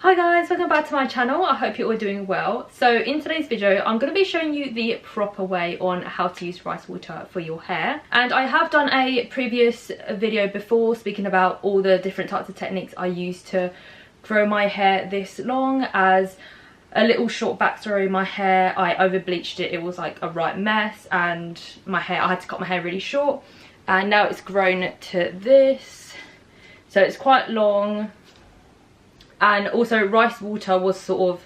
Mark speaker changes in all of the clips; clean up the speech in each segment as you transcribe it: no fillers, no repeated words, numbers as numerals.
Speaker 1: Hi guys, welcome back to my channel. I hope you're all doing well. So in today's video I'm going to be showing you the proper way on how to use rice water for your hair, and I have done a previous video before speaking about all the different types of techniques I use to grow my hair this long. As a little short backstory, my hair, I over bleached it. It was like a right mess, and I had to cut my hair really short, and now it's grown to this, so it's quite long. And also rice water was sort of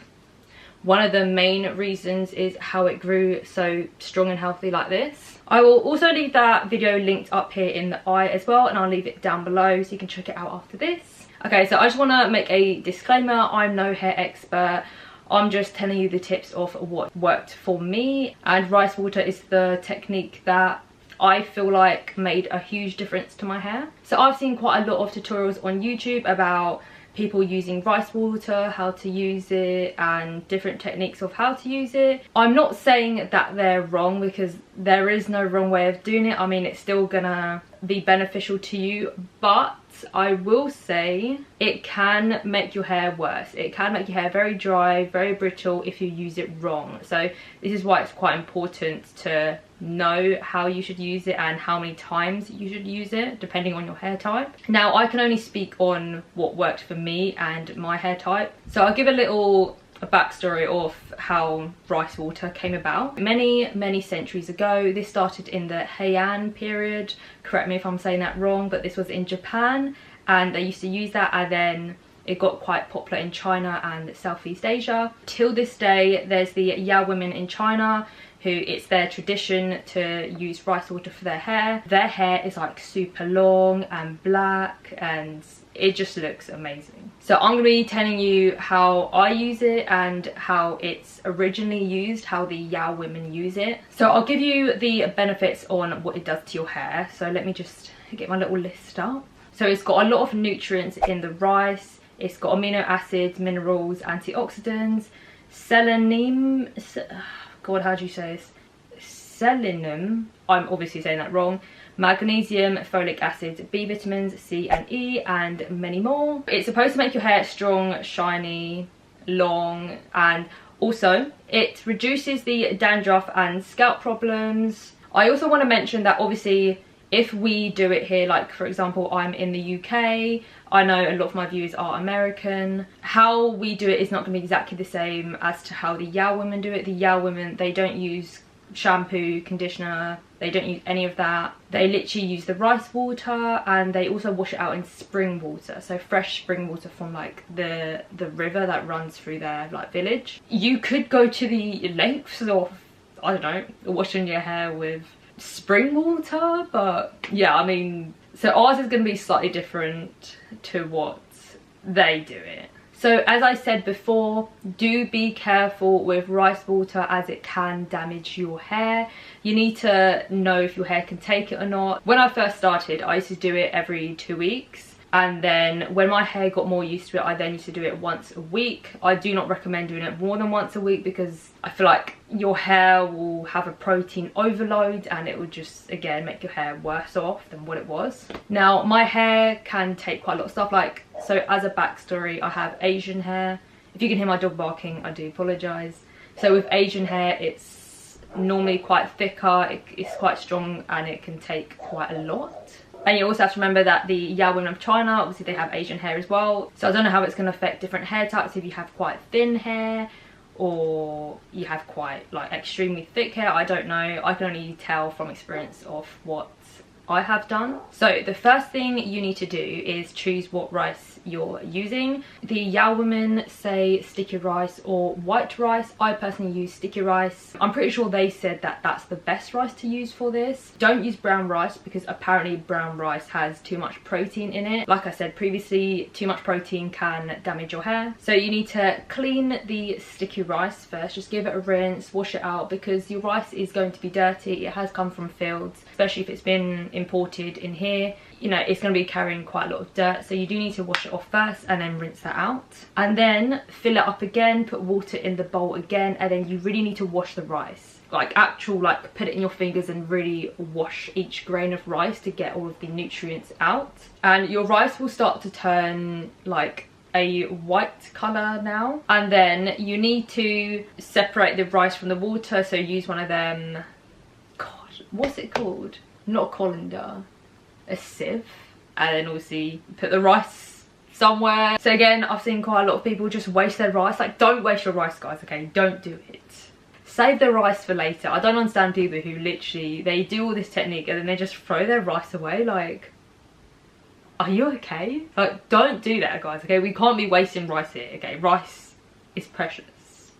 Speaker 1: one of the main reasons is how it grew so strong and healthy like this. I will also leave that video linked up here in the eye as well, and I'll leave it down below so you can check it out after this. Okay, so I just want to make a disclaimer. I'm no hair expert. I'm just telling you the tips of what worked for me, and rice water is the technique that I feel like made a huge difference to my hair. So I've seen quite a lot of tutorials on YouTube about people using rice water, how to use it, and different techniques of how to use it. I'm not saying that they're wrong, because there is no wrong way of doing it. I mean, it's still gonna be beneficial to you, but I will say it can make your hair worse. It can make your hair very dry, very brittle if you use it wrong. So this is why it's quite important to know how you should use it and how many times you should use it depending on your hair type. Now I can only speak on what worked for me and my hair type, so I'll give a backstory of how rice water came about. Many centuries ago, this started in the Heian period. Correct me if I'm saying that wrong, but this was in Japan, and they used to use that, and then it got quite popular in China and Southeast Asia. Till this day, there's the Yao women in China who it's their tradition to use rice water for their hair. Their hair is like super long and black, and it just looks amazing. So I'm gonna be telling you how I use it and how it's originally used, how the Yao women use it. So I'll give you the benefits on what it does to your hair. So let me just get my little list up. So it's got a lot of nutrients in the rice. It's got amino acids, minerals, antioxidants, selenium, God, how do you say this? Selenium, I'm obviously saying that wrong, magnesium, folic acid, B vitamins, C and E, and many more. It's supposed to make your hair strong, shiny, long, and also it reduces the dandruff and scalp problems. I also want to mention that obviously if we do it here, like for example I'm in the UK, I know a lot of my viewers are American, how we do it is not going to be exactly the same as to how the Yao women do it. The Yao women, they don't use shampoo, conditioner, they don't use any of that. They literally use the rice water, and they also wash it out in spring water, so fresh spring water from like the river that runs through their like village. You could go to the lengths of, I don't know, washing your hair with spring water, but yeah, I mean, so ours is going to be slightly different to what they do it. So as I said before, do be careful with rice water as it can damage your hair. You need to know if your hair can take it or not. When I first started, I used to do it every 2 weeks. And then when my hair got more used to it, I then used to do it once a week. I do not recommend doing it more than once a week, because I feel like your hair will have a protein overload, and it would just, again, make your hair worse off than what it was. Now, my hair can take quite a lot of stuff. Like, so as a backstory, I have Asian hair. If you can hear my dog barking, I do apologise. So with Asian hair, it's normally quite thicker, it's quite strong, and it can take quite a lot. And you also have to remember that the Yao women of China, obviously they have Asian hair as well. So I don't know how it's going to affect different hair types, if you have quite thin hair or you have quite like extremely thick hair. I don't know. I can only tell from experience of what I have done. So the first thing you need to do is choose what rice you're using. The Yao women say sticky rice or white rice. I personally use sticky rice. I'm pretty sure they said that that's the best rice to use for this. Don't use brown rice, because apparently brown rice has too much protein in it. Like I said previously, too much protein can damage your hair. So you need to clean the sticky rice first. Just give it a rinse, wash it out, because your rice is going to be dirty. It has come from fields, especially if it's been imported in here. You know, it's going to be carrying quite a lot of dirt, so you do need to wash it off first and then rinse that out, and then fill it up again, put water in the bowl again, and then you really need to wash the rice, like actual, like put it in your fingers and really wash each grain of rice to get all of the nutrients out. And your rice will start to turn like a white colour now. And then you need to separate the rice from the water, so use one of them, god, what's it called? Not a colander, a sieve. And then obviously put the rice somewhere. So again, I've seen quite a lot of people just waste their rice. Like, don't waste your rice, guys, okay? Don't do it. Save the rice for later. I don't understand people who literally, they do all this technique and then they just throw their rice away. Like, are you okay? Like, don't do that, guys, okay? We can't be wasting rice here, okay? Rice is precious.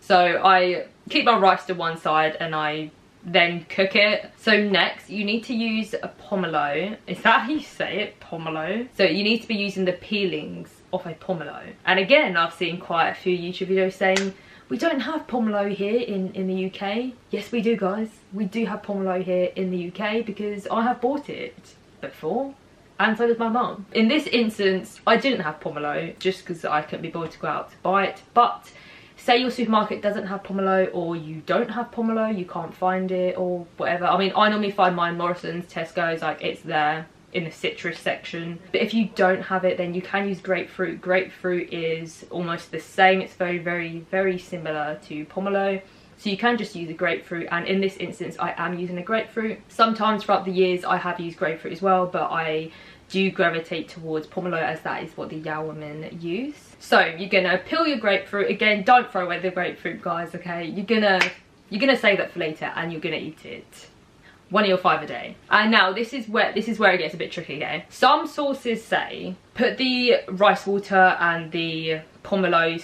Speaker 1: So I keep my rice to one side and I then cook it. So next, you need to use a pomelo. Is that how you say it? Pomelo? So you need to be using the peelings of a pomelo. And again, I've seen quite a few YouTube videos saying, we don't have pomelo here in the UK. Yes, we do, guys. We do have pomelo here in the UK because I have bought it before. And so does my mum. In this instance, I didn't have pomelo just because I couldn't be bothered to go out to buy it. But say your supermarket doesn't have pomelo, or you don't have pomelo, you can't find it or whatever. I mean, I normally find mine Morrison's, Tesco's, like it's there in the citrus section. But if you don't have it, then you can use grapefruit. Grapefruit is almost the same. It's very similar to pomelo. So you can just use a grapefruit, and in this instance I am using a grapefruit. Sometimes throughout the years I have used grapefruit as well, but I do gravitate towards pomelo as that is what the Yao women use. So you're gonna peel your grapefruit. Again, don't throw away the grapefruit, guys, okay? You're gonna save that for later and you're gonna eat it. 1 or 5 a day. And now this is where it gets a bit tricky, okay? Some sources say put the rice water and the pomelo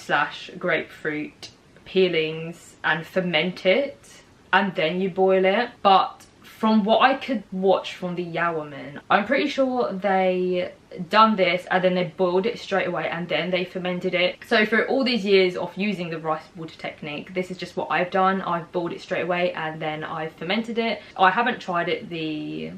Speaker 1: / grapefruit peelings and ferment it and then you boil it. But from what I could watch from the Yao women, I'm pretty sure they done this and then they boiled it straight away and then they fermented it. So for all these years of using the rice water technique, this is just what I've done. I've boiled it straight away and then I've fermented it. I haven't tried it the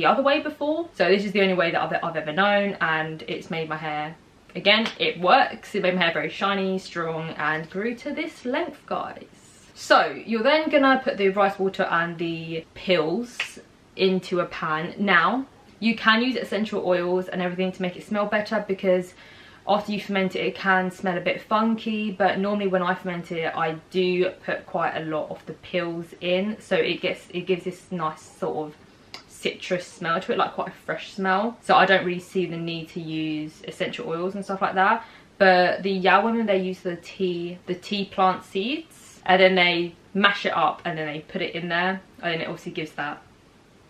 Speaker 1: other way before, so this is the only way that I've ever known, and it's made my hair, again, it works. It made my hair very shiny, strong, and grew to this length, guys. So you're then gonna put the rice water and the pills into a pan. Now you can use essential oils and everything to make it smell better, because after you ferment it, it can smell a bit funky, but normally when I ferment it, I do put quite a lot of the pills in, so it gives this nice sort of citrus smell to it, like quite a fresh smell. So I don't really see the need to use essential oils and stuff like that. But the Yao women, they use the tea plant seeds, and then they mash it up and then they put it in there, and then it obviously gives that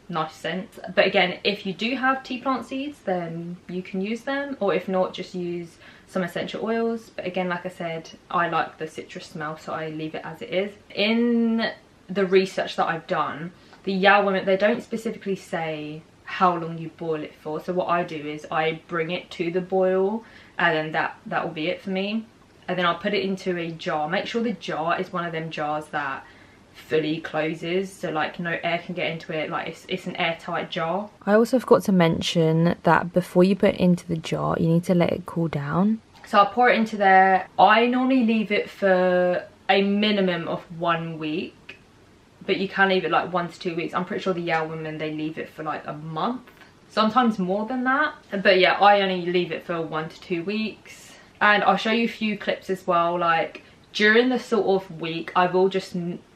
Speaker 1: nice scent. But again, if you do have tea plant seeds, then you can use them, or if not, just use some essential oils. But again, like I said, I like the citrus smell, so I leave it as it is. In the research that I've done, the Yao women, they don't specifically say how long you boil it for. So what I do is I bring it to the boil, and then that will be it for me. And then I'll put it into a jar. Make sure the jar is one of them jars that fully closes, so like no air can get into it, like it's an airtight jar.
Speaker 2: I also forgot to mention that before you put it into the jar, you need to let it cool down.
Speaker 1: So I'll pour it into there. I normally leave it for a minimum of 1 week, but you can leave it like 1 to 2 weeks. I'm pretty sure the Yao women, they leave it for like a month, sometimes more than that. But yeah, I only leave it for 1 to 2 weeks. And I'll show you a few clips as well. Like during the sort of week, I will just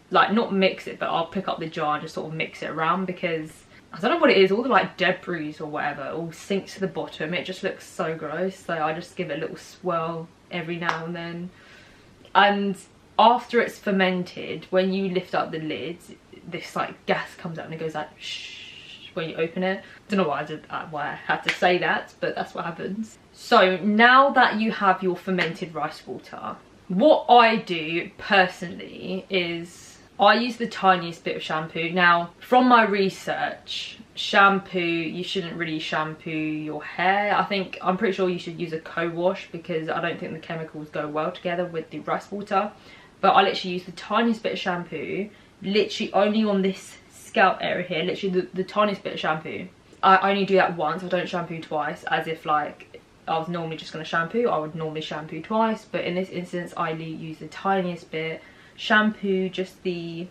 Speaker 1: like not mix it, but I'll pick up the jar and just sort of mix it around, because I don't know what it is, all the like debris or whatever all sinks to the bottom. It just looks so gross, so I just give it a little swirl every now and then. And after it's fermented, when you lift up the lid, this like gas comes out and it goes like shh when you open it. Don't know why I had to say that, but that's what happens. So now that you have your fermented rice water, what I do personally is I use the tiniest bit of shampoo. Now, from my research, shampoo, you shouldn't really shampoo your hair. I'm pretty sure you should use a co-wash, because I don't think the chemicals go well together with the rice water. But I literally use the tiniest bit of shampoo, literally only on this scalp area here, literally the tiniest bit of shampoo. I only do that once, I don't shampoo twice, as if like I was normally just going to shampoo. I would normally shampoo twice, but in this instance I use the tiniest bit, shampoo just the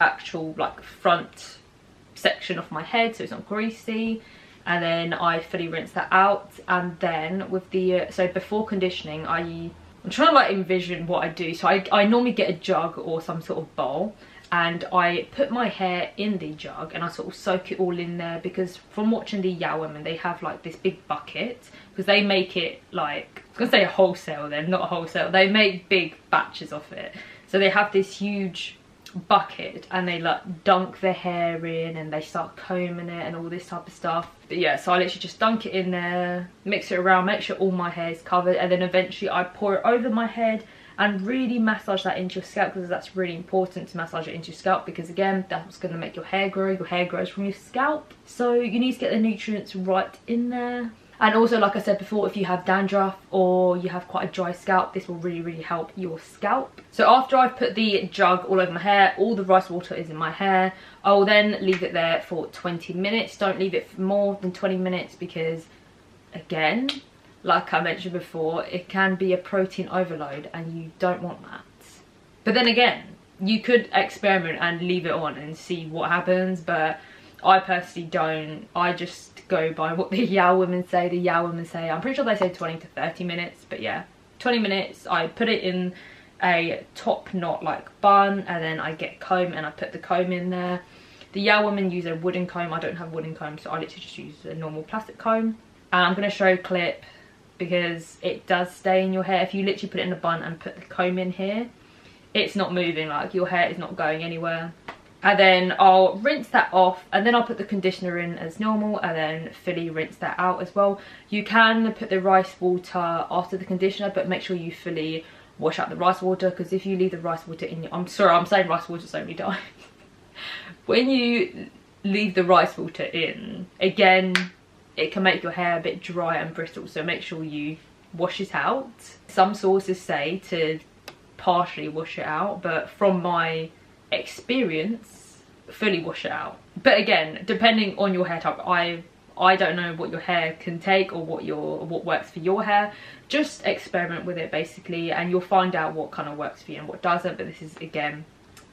Speaker 1: actual like front section of my head so it's not greasy, and then I fully rinse that out. And then with the so before conditioning, I'm trying to like envision what I do. So I normally get a jug or some sort of bowl, and I put my hair in the jug and I sort of soak it all in there, because from watching the Yao women, they have like this big bucket, because they make it like, I was gonna say a wholesale, then not a wholesale, they make big batches of it. So they have this huge bucket and they like dunk their hair in and they start combing it and all this type of stuff. But yeah, so I literally just dunk it in there, mix it around, make sure all my hair is covered, and then eventually I pour it over my head and really massage that into your scalp, because that's really important to massage it into your scalp, because again, that's what's going to make your hair grow. Your hair grows from your scalp, so you need to get the nutrients right in there. And also, like I said before, if you have dandruff or you have quite a dry scalp, this will really help your scalp. So after I've put the jug all over my hair, all the rice water is in my hair, I will then leave it there for 20 minutes. Don't leave it for more than 20 minutes because, again, like I mentioned before, it can be a protein overload and you don't want that. But then again, you could experiment and leave it on and see what happens, but I personally don't. I just go by what the Yao women say. The Yao women say, I'm pretty sure they say 20 to 30 minutes, but yeah, 20 minutes. I put it in a top knot like bun, and then I get comb and I put the comb in there. The Yao women use a wooden comb. I don't have a wooden comb, so I literally just use a normal plastic comb. And I'm going to show clip, because it does stay in your hair. If you literally put it in a bun and put the comb in here, it's not moving, like your hair is not going anywhere. And then I'll rinse that off, and then I'll put the conditioner in as normal, and then fully rinse that out as well. You can put the rice water after the conditioner, but make sure you fully wash out the rice water, because if you leave the rice water in your, I'm sorry, I'm saying rice water so many times. When you leave the rice water in, again, it can make your hair a bit dry and brittle, so make sure you wash it out. Some sources say to partially wash it out, but from my experience, fully wash it out. But again, depending on your hair type, I don't know what your hair can take or what works for your hair. Just experiment with it basically, and you'll find out what kind of works for you and what doesn't. But this is again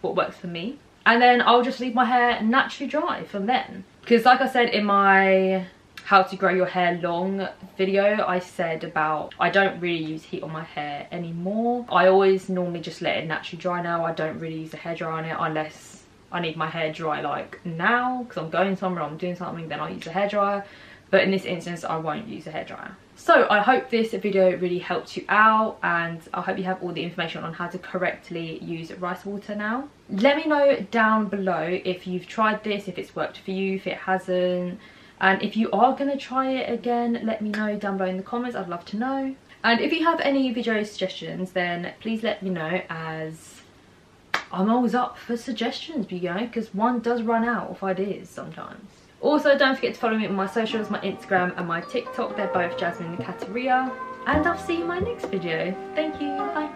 Speaker 1: what works for me. And then I'll just leave my hair naturally dry from then, because like I said in my how to grow your hair long video, I said about I don't really use heat on my hair anymore. I always normally just let it naturally dry now. I don't really use a hairdryer on it unless I need my hair dry like now, because I'm going somewhere, I'm doing something, then I'll use a hairdryer. But in this instance, I won't use a hairdryer. So I hope this video really helped you out, and I hope you have all the information on how to correctly use rice water now. Let me know down below if you've tried this, if it's worked for you, if it hasn't. And if you are going to try it again, let me know down below in the comments. I'd love to know. And if you have any video suggestions, then please let me know, as I'm always up for suggestions, you know, because one does run out of ideas sometimes. Also, don't forget to follow me on my socials, my Instagram and my TikTok. They're both JasminCattreya. And I'll see you in my next video. Thank you. Bye.